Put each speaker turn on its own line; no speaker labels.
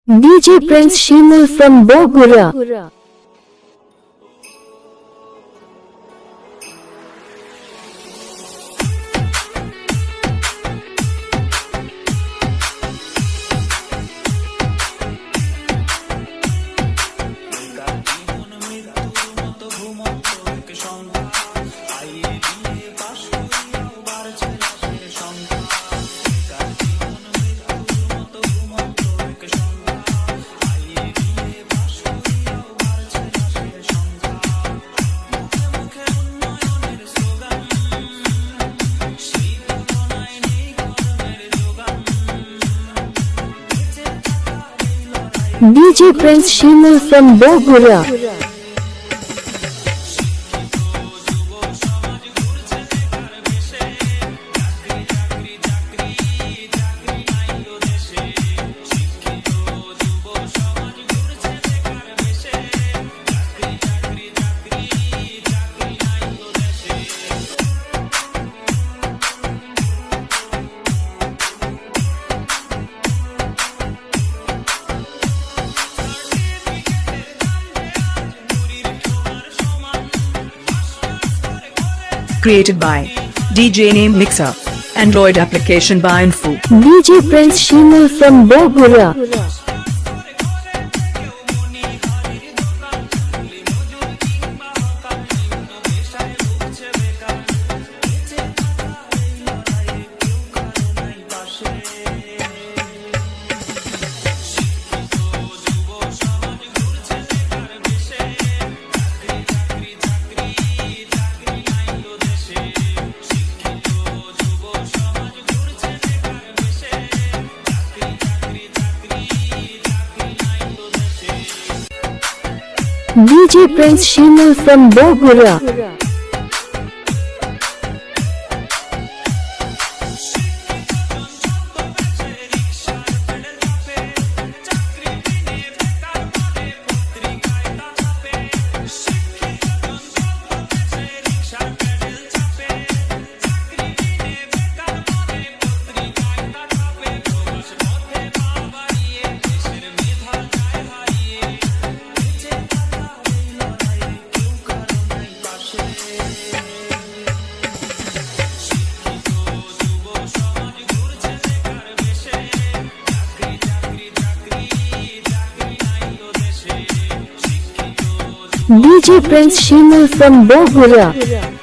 DJ Prince Shimul from Bogura. DJ Prince Shimul from Bogura.
Created by DJ Name Mixer. Android application by Info.
DJ Prince Shimul from Bogura. DJ Prince Shimul from Bogura. DJ Prince Shimul from Bogura.